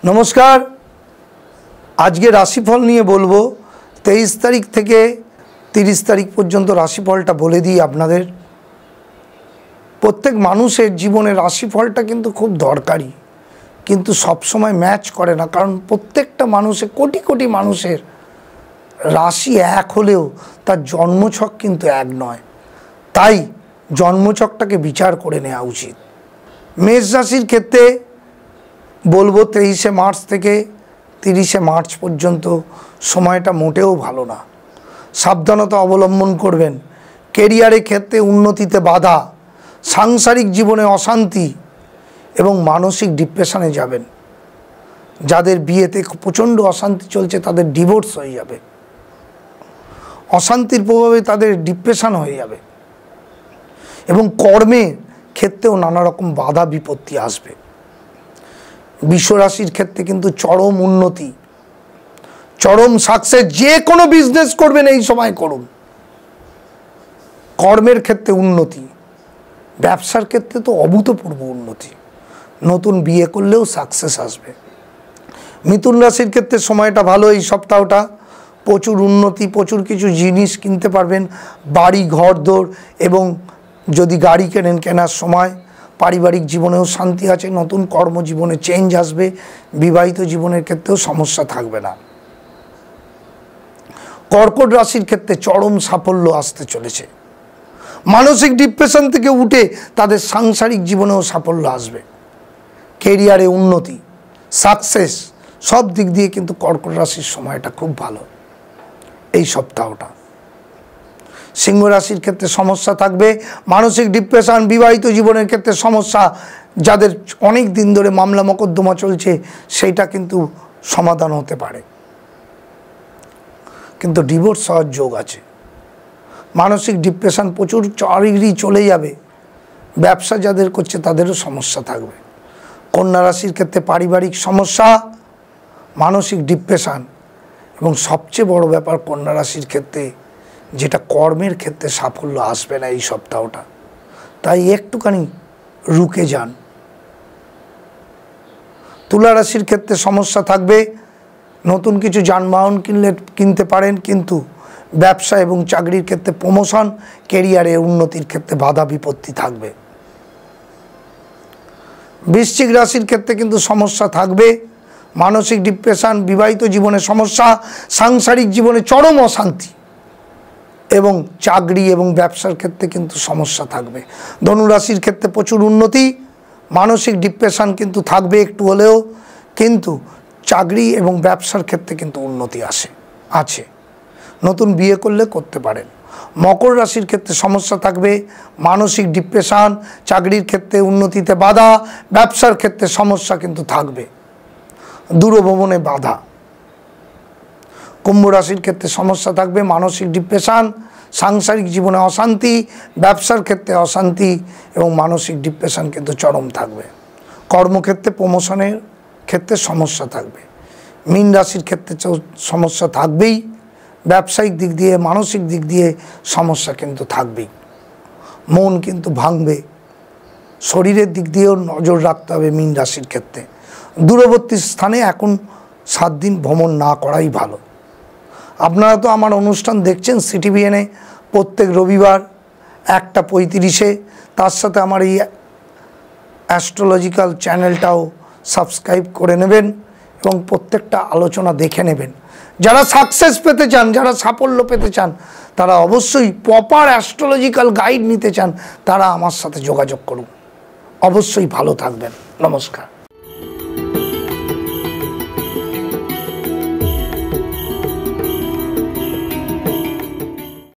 नमस्कार। आज के राशिफल निये बोलबो 23 तारीख থেকে 30 तारीख पर्यन्त राशिफलटा बोले दी आपनादेर। प्रत्येक मानुषेर जीवने राशिफलटा किन्तु खूब दरकारी, किन्तु सब समय मैच करे ना, कारण प्रत्येकटा मानुषेर कोटी कोटी मानुषेर राशि एक हलेও तार जन्मछक किन्तु एक नय। ताई जन्मछकटाके विचार करे नेওয়া उचित। मेष राशिर क्षेत्रे बोलबो 23 मार्च থেকে 30 मार्च पर्यन्त সময়টা मोटेও भालो ना। साबधानता अवलम्बन करबेन। कैरियारे क्षेत्रे उन्नतिते बाधा, सांसारिक जीवने अशांति एवं मानसिक डिप्रेशने जाबेन। जादेर बिয়েতে प्रचंड अशांति चलছে तादेर डिवोर्स হয়ে যাবে। अशांतिर प्रभावे तादेर डिप्रेशन হয়ে যাবে এবং কর্মে ক্ষেত্রেও নানা রকম বাধা বিপত্তি আসবে। विश्व राशिर क्षेत्रे किन्तु चरम उन्नति, चरम सक्सेस। जे कोनो बिजनेस करबेन এই সময় করুন। কর্মের ক্ষেত্রে উন্নতি, ব্যবসার ক্ষেত্রে তো অভূতপূর্ব উন্নতি। নতুন বিয়ে করলেও সাকসেস আসবে। মিথুন রাশির ক্ষেত্রে সময়টা ভালো। এই সপ্তাহটা প্রচুর উন্নতি, প্রচুর কিছু জিনিস কিনতে পারবেন। বাড়ি ঘরদোর এবং যদি গাড়ি কেনেন কেনার সময়। पारिवारिक जीवनेও शांति आछे। नतून कर्मजीवने चेंज आसबे। विवाहित जीवनेर क्षेत्रेও समस्या थाकबे ना। कर्कट राशिर क्षेत्रे चरम साफल्य आसते चलेछे। मानसिक डिप्रेशन थेके उठे तादेर सांसारिक जीवनेও साफल्य आसबे। कैरियारे उन्नति, सक्सेस सब दिक दिए किन्तु कर्कट राशिर সময়টা खूब भालो এই সপ্তাহটা। सिंह राशिर क्षेत्रे समस्या थाकबे। मानसिक डिप्रेशन, विवाहित जीवनेर क्षेत्रे समस्या, जादेर अनेक दिन धरे मामला मोकद्दमा चलछे सेटा किन्तु समाधान होते पारे, किन्तु डिवोर्स हওয়ার जोग आछे। मानसिक डिप्रेशन प्रचुर चारिदिके चले जाबे। व्यवसा जादेर करछे तादेरও समस्या थाकबे। कन्या राशिर क्षेत्रे पारिवारिक समस्या, मानसिक डिप्रेशन एबं सबचेये बड़ ब्यापार कन्या राशिर क्षेत्रे जेटा कर्मेर क्षेत्रे साफल्य आसबे ना এই সপ্তাহটা। তাই একটুখানি रुके যান। तुला राशिर क्षेत्रे समस्या थाकबे। नतून किछु যানবাহন किनते पारेन, किन्तु व्यवसा एवं चाकरिर क्षेत्रे प्रमोशन, कैरियारे उन्नतिर क्षेत्रे बाधा विपत्ति थाकबे। वृश्चिक राशिर क्षेत्रे किन्तु समस्या थाकबे। मानसिक डिप्रेशन, विवाहित जीवने समस्या, सांसारिक जीवने चरम अशांति एवं चाकरी एवं व्यवसार क्षेत्रे किन्तु समस्या थाकबे। धनु राशिर क्षेत्रे प्रचुर उन्नति, मानसिक डिप्रेशन किन्तु थाकबे एकटू हलेও, किन्तु चाकरी एवं व्यवसार क्षेत्रे किन्तु उन्नति आछे। नतून बिये करले करते पारेन। मकर राशिर क्षेत्रे समस्या थाकबे। मानसिक डिप्रेशन, चाकरिर क्षेत्रे उन्नतिते बाधा, व्यवसार क्षेत्रे समस्या किन्तु थाकबे। दूरभ्रमणे बाधा। कुम्भ राशिर क्षेत्रे समस्या थाकबे। मानसिक डिप्रेशन, सांसारिक जीवने अशांति, व्यवसार क्षेत्रे अशांति एवं मानसिक डिप्रेशन किन्तु चरम थाकबे। कर्मक्षेत्रे प्रमोशनेर क्षेत्रे समस्या थाकबे। मीन राशिर क्षेत्रे समस्या थाकबेई। व्यवसायिक दिक दिए, मानसिक दिक दिए समस्या किन्तु थाकबेई। मन किन्तु भांगबे। शरीरेर दिक दिएও नजर राखते हबे मीन राशिर क्षेत्रे। दूरवर्ती स्थाने एखन 7 दिन भ्रमण ना कराई भालो। আপনারা তো আমার অনুষ্ঠান দেখছেন সিটিভিএনে প্রত্যেক রবিবার 1:35-এ। তার সাথে আমার এই অ্যাস্ট্রোলজিক্যাল চ্যানেলটাও সাবস্ক্রাইব করে নেবেন এবং প্রত্যেকটা আলোচনা দেখে নেবেন। যারা সাকসেস পেতে চান, যারা সাফল্য পেতে চান, তারা অবশ্যই প্রপার অ্যাস্ট্রোলজিক্যাল গাইড নিতে চান, তারা আমার সাথে যোগাযোগ করুন। অবশ্যই ভালো থাকবেন। নমস্কার।